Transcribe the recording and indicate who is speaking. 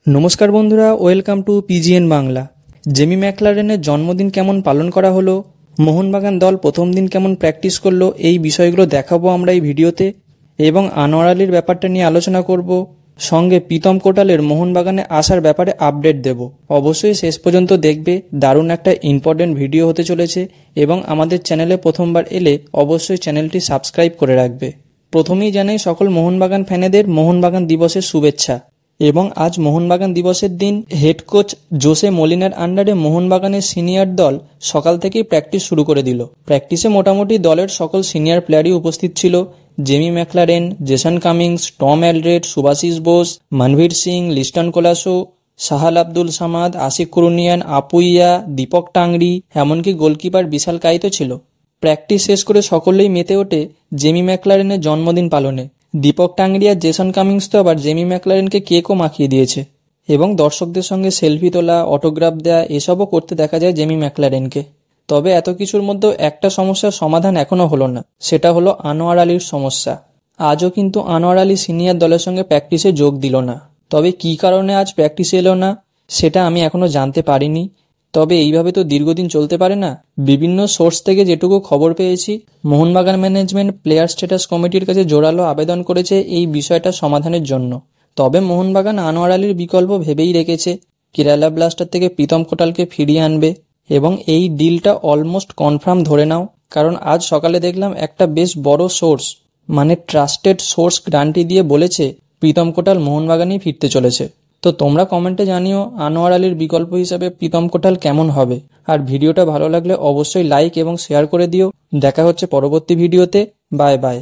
Speaker 1: নমস্কার বন্ধুরা, welcome to PGN Bangla. Jamie ম্যাকলারেনের জন্মদিন কেমন পালন করা হলো, মোহনবাগান দল প্রথম দিন কেমন প্র্যাকটিস করলো, এই বিষয়গুলো দেখাবো আমরা এই ভিডিওতে। এবং আনোয়ার আলীর ব্যাপারটা নিয়ে আলোচনা করব, সঙ্গে প্রীতম কোটালের মোহনবাগানে আসার ব্যাপারে আপডেট দেব। অবশ্যই শেষ পর্যন্ত দেখবে, দারুণ একটা ইম্পর্টেন্ট ভিডিও হতে চলেছে। এবং আমাদের চ্যানেলে প্রথমবার এলে অবশ্যই চ্যানেলটি সাবস্ক্রাইব করে রাখবে। প্রথমেই জানাই সকল মোহনবাগান ফ্যানেদের মোহনবাগান দিবসের শুভেচ্ছা। এবং আজ মোহনবাগান দিবসের দিন হেড কোচ জোসে মলিনার আন্ডারে মোহনবাগানের সিনিয়র দল সকাল থেকেই প্র্যাকটিস শুরু করে দিল। প্র্যাকটিসে মোটামুটি দলের সকল সিনিয়র প্লেয়ারই উপস্থিত ছিল। Jamie Maclaren, Jason Cummings, Tom Aldred, Subhasish Bose, Manvir Singh, Liston Colaco, Sahal Abdul Samad, Ashique Kuruniyan, Apuia, Deepak Tangri, এমনকি গোলকিপার বিশাল কাইতো ছিল। প্র্যাকটিস শেষ করে সকলেই মেতে ওঠে জেমি ম্যাকলারেনের জন্মদিন পালনে। দীপক টাংরি আর জেসন কামিংস তো আবার জেমি ম্যাকলারেনকে কেকও মাখিয়ে দিয়েছে। এবং দর্শকদের সঙ্গে সেলফি তোলা, অটোগ্রাফ দেয়া এসবও করতে দেখা যায় জেমি ম্যাকলারেনকে। তবে এত কিছুর মধ্যেও একটা সমস্যার সমাধান এখনও হলো না, সেটা হলো আনোয়ার আলীর সমস্যা। আজও কিন্তু আনোয়ার আলী সিনিয়র দলের সঙ্গে প্র্যাকটিসে যোগ দিল না। তবে কী কারণে আজ প্র্যাকটিসে এলো না সেটা আমি এখনও জানতে পারিনি। তবে এইভাবে তো দীর্ঘদিন চলতে পারে না। বিভিন্ন সোর্স থেকে যেটুকু খবর পেয়েছি, মোহনবাগান ম্যানেজমেন্ট প্লেয়ার স্ট্যাটাস কমিটির কাছে জোরালো আবেদন করেছে এই বিষয়টা সমাধানের জন্য। তবে মোহনবাগান আনোয়ার আলীর বিকল্প ভেবেই রেখেছে, কেরালা ব্লাস্টার থেকে প্রীতম কোটালকে ফিরিয়ে আনবে। এবং এই ডিলটা অলমোস্ট কনফার্ম ধরে নাও, কারণ আজ সকালে দেখলাম একটা বেশ বড় সোর্স, মানে ট্রাস্টেড সোর্স গ্যারান্টি দিয়ে বলেছে প্রীতম কোটাল মোহনবাগানেই ফিরতে চলেছে। তো তোমরা কমেন্টে জানিও আনোয়ার আলীর বিকল্প হিসাবে প্রীতম কোটাল কেমন হবে। আর ভিডিওটা ভালো লাগলে অবশ্যই লাইক এবং শেয়ার করে দিও। দেখা হচ্ছে পরবর্তী ভিডিওতে। Bye bye.